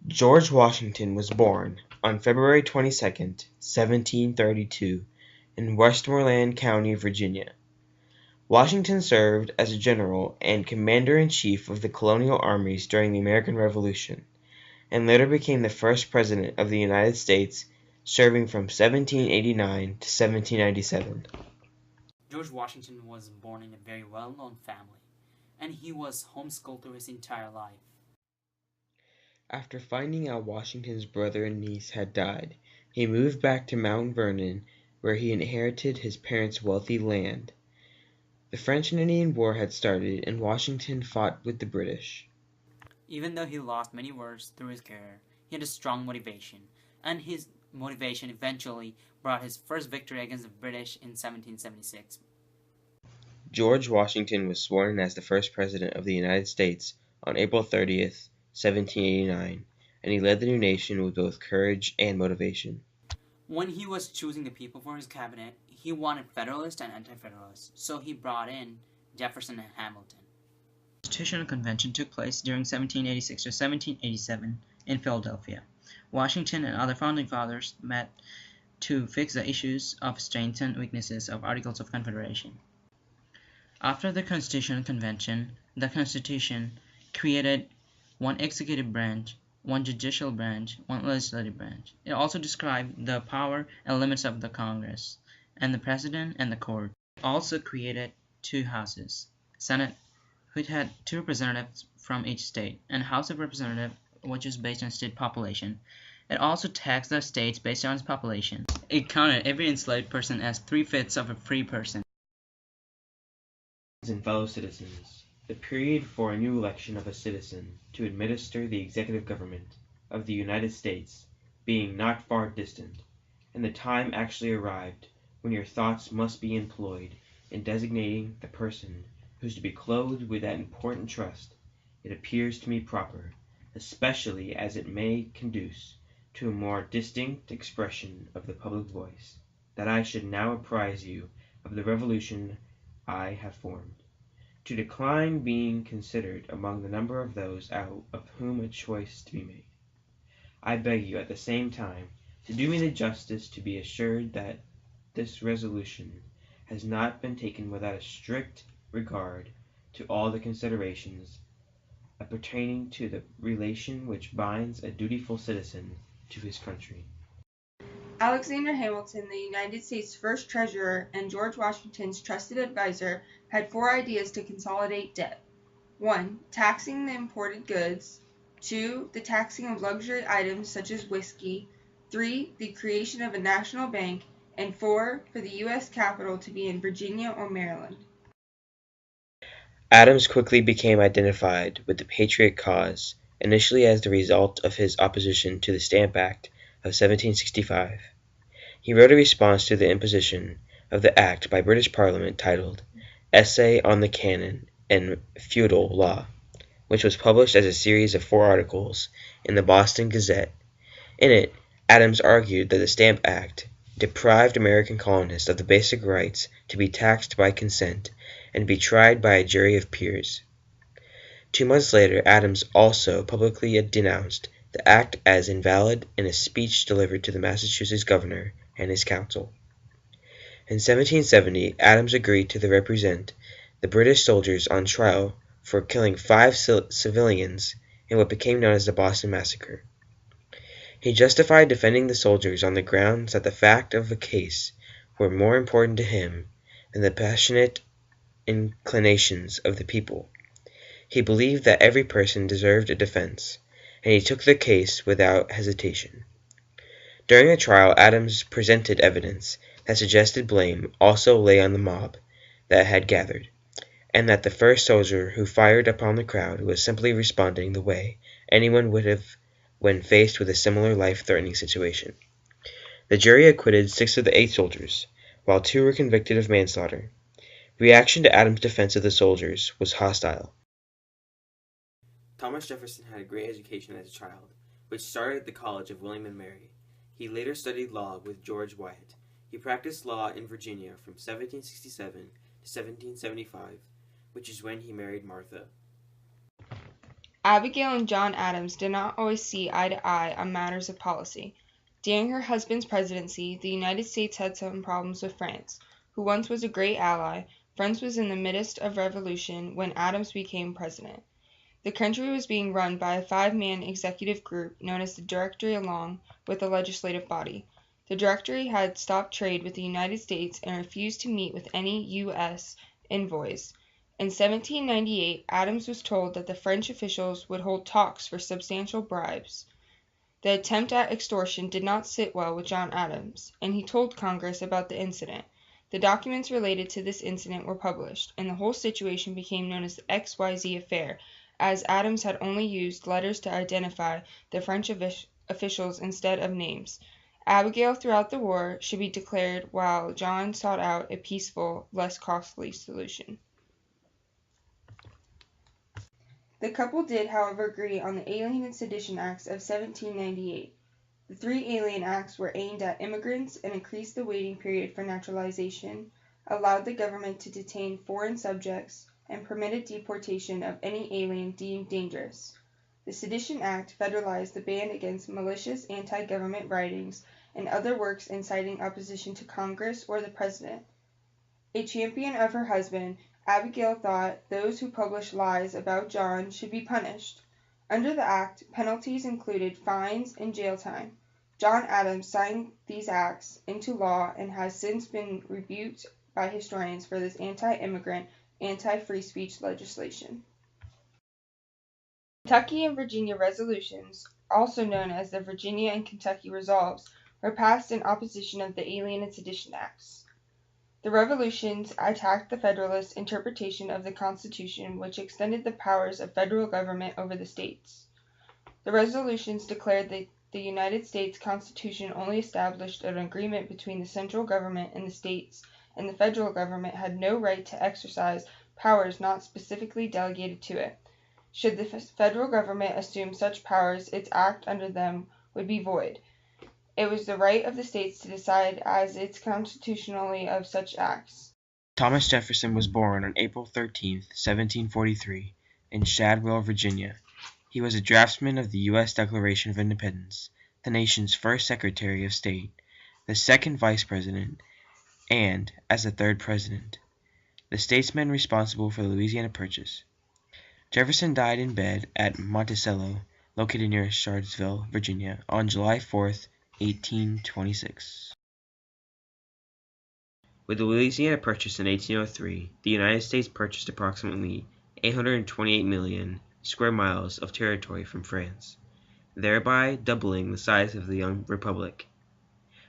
George Washington was born on February 22nd, 1732, in Westmoreland County, Virginia. Washington served as a general and commander-in-chief of the colonial armies during the American Revolution, and later became the first president of the United States, serving from 1789 to 1797. George Washington was born in a very well-known family, and he was homeschooled through his entire life. After finding out Washington's brother and niece had died, he moved back to Mount Vernon, where he inherited his parents' wealthy land. The French and Indian War had started, and Washington fought with the British. Even though he lost many wars through his career, he had a strong motivation, and his motivation eventually brought his first victory against the British in 1776. George Washington was sworn as the first president of the United States on April 30th, 1789, and he led the new nation with both courage and motivation. When he was choosing the people for his cabinet, he wanted Federalists and Anti-Federalists, so he brought in Jefferson and Hamilton. The Constitutional Convention took place during 1786 to 1787 in Philadelphia. Washington and other founding fathers met to fix the issues of strengths and weaknesses of Articles of Confederation. After the Constitutional Convention, the Constitution created one executive branch, one judicial branch, one legislative branch. It also described the power and limits of the Congress, and the President and the Court. It also created two houses, Senate, which had two representatives from each state, and House of Representatives, which is based on state population. It also taxed the states based on its population. It counted every enslaved person as 3/5 of a free person. And fellow citizens, the period for a new election of a citizen to administer the executive government of the United States being not far distant, and the time actually arrived when your thoughts must be employed in designating the person who is to be clothed with that important trust, it appears to me proper, especially as it may conduce to a more distinct expression of the public voice, that I should now apprise you of the resolution I have formed, to decline being considered among the number of those out of whom a choice is to be made. I beg you at the same time to do me the justice to be assured that this resolution has not been taken without a strict regard to all the considerations appertaining to the relation which binds a dutiful citizen to his country. Alexander Hamilton, the United States' first treasurer and George Washington's trusted advisor, had four ideas to consolidate debt. 1. Taxing the imported goods. 2. The taxing of luxury items such as whiskey. 3. The creation of a national bank. And 4. For the U.S. capital to be in Virginia or Maryland. Adams quickly became identified with the Patriot cause, initially as the result of his opposition to the Stamp Act of 1765. He wrote a response to the imposition of the act by British Parliament titled Essay on the Canon and Feudal Law, which was published as a series of 4 articles in the Boston Gazette. In it, Adams argued that the Stamp Act deprived American colonists of the basic rights to be taxed by consent and be tried by a jury of peers. 2 months later, Adams also publicly denounced the act as invalid in a speech delivered to the Massachusetts governor and his council. In 1770, Adams agreed to represent the British soldiers on trial for killing 5 civilians in what became known as the Boston Massacre. He justified defending the soldiers on the grounds that the facts of the case were more important to him than the passionate inclinations of the people. He believed that every person deserved a defense, and he took the case without hesitation. During the trial, Adams presented evidence that suggested blame also lay on the mob that had gathered, and that the first soldier who fired upon the crowd was simply responding the way anyone would have when faced with a similar life-threatening situation. The jury acquitted 6 of the 8 soldiers, while 2 were convicted of manslaughter. Reaction to Adams' defense of the soldiers was hostile. Thomas Jefferson had a great education as a child, which started at the College of William and Mary. He later studied law with George Wyatt. He practiced law in Virginia from 1767 to 1775, which is when he married Martha. Abigail and John Adams did not always see eye to eye on matters of policy. During her husband's presidency, the United States had some problems with France, who once was a great ally. France was in the midst of revolution when Adams became president. The country was being run by a 5-man executive group known as the Directory along with the legislative body. The Directory had stopped trade with the United States and refused to meet with any U.S. envoys. In 1798, Adams was told that the French officials would hold talks for substantial bribes. The attempt at extortion did not sit well with John Adams, and he told Congress about the incident. The documents related to this incident were published, and the whole situation became known as the XYZ affair, as Adams had only used letters to identify the French officials instead of names. Abigail throughout the war should be declared while John sought out a peaceful, less costly solution. The couple did, however, agree on the Alien and Sedition Acts of 1798. The 3 Alien Acts were aimed at immigrants and increased the waiting period for naturalization, allowed the government to detain foreign subjects, and permitted deportation of any alien deemed dangerous. The Sedition Act federalized the ban against malicious anti-government writings and other works inciting opposition to Congress or the President. A champion of her husband, Abigail thought those who published lies about John should be punished. Under the act, penalties included fines and jail time. John Adams signed these acts into law and has since been rebuked by historians for this anti-immigrant, anti-free speech legislation. Kentucky and Virginia resolutions, also known as the Virginia and Kentucky Resolves, were passed in opposition of the Alien and Sedition Acts. The revolutions attacked the Federalist interpretation of the Constitution, which extended the powers of federal government over the states. The resolutions declared that the United States Constitution only established an agreement between the central government and the states, and the federal government had no right to exercise powers not specifically delegated to it. Should the federal government assume such powers, its act under them would be void. It was the right of the states to decide as its constitutionally of such acts. Thomas Jefferson was born on April 13, 1743, in Shadwell, Virginia. He was a draftsman of the U.S. Declaration of Independence, the nation's first Secretary of State, the second Vice President, and, as the third President, the statesman responsible for the Louisiana Purchase. Jefferson died in bed at Monticello, located near Charlottesville, Virginia, on July 4, 1826. With the Louisiana Purchase in 1803, the United States purchased approximately 828 million square miles of territory from France, thereby doubling the size of the young republic.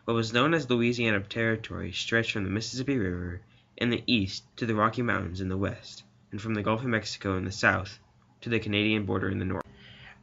What was known as Louisiana Territory stretched from the Mississippi River in the east to the Rocky Mountains in the west, and from the Gulf of Mexico in the south to the Canadian border in the north.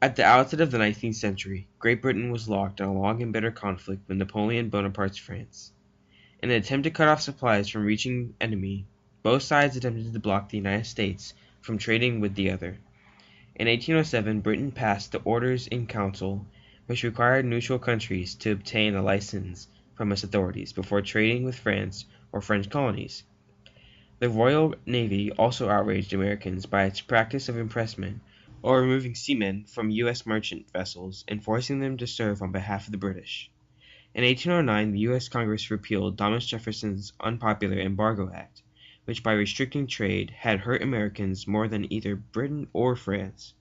At the outset of the 19th century, Great Britain was locked in a long and bitter conflict with Napoleon Bonaparte's France. In an attempt to cut off supplies from reaching enemy, both sides attempted to block the United States from trading with the other. In 1807, Britain passed the Orders in Council, which required neutral countries to obtain a license from its authorities before trading with France or French colonies. The Royal Navy also outraged Americans by its practice of impressment, or removing seamen from U.S. merchant vessels and forcing them to serve on behalf of the British. In 1809, the U.S. Congress repealed Thomas Jefferson's unpopular Embargo Act, which by restricting trade had hurt Americans more than either Britain or France.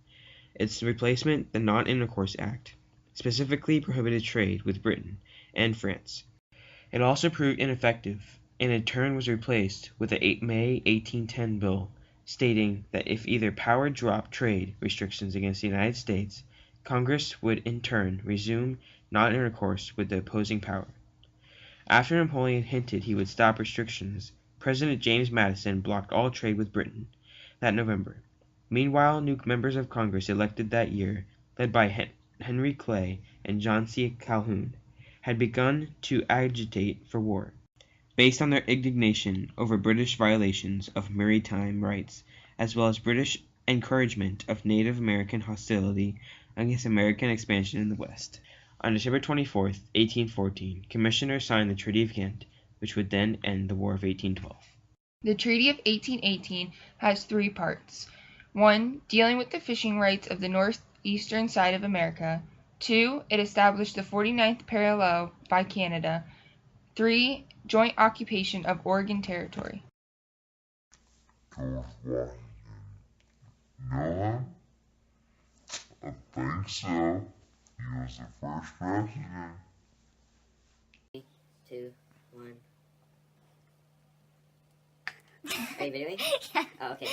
Its replacement, the Non-Intercourse Act, specifically prohibited trade with Britain and France. It also proved ineffective, and in turn was replaced with the May 1810 bill, stating that if either power dropped trade restrictions against the United States, Congress would in turn resume non-intercourse with the opposing power. After Napoleon hinted he would stop restrictions, President James Madison blocked all trade with Britain that November. Meanwhile, new members of Congress elected that year, led by Henry Clay and John C. Calhoun, had begun to agitate for war, based on their indignation over British violations of maritime rights, as well as British encouragement of Native American hostility against American expansion in the West. On December 24, 1814, commissioners signed the Treaty of Ghent, which would then end the War of 1812. The Treaty of 1818 has 3 parts. 1. Dealing with the fishing rights of the northeastern side of America. 2. It established the 49th parallel by Canada. 3. Joint occupation of Oregon Territory. George Washington. None? I think so. He was the first president. 2, 1. Are you videoing? Oh, okay.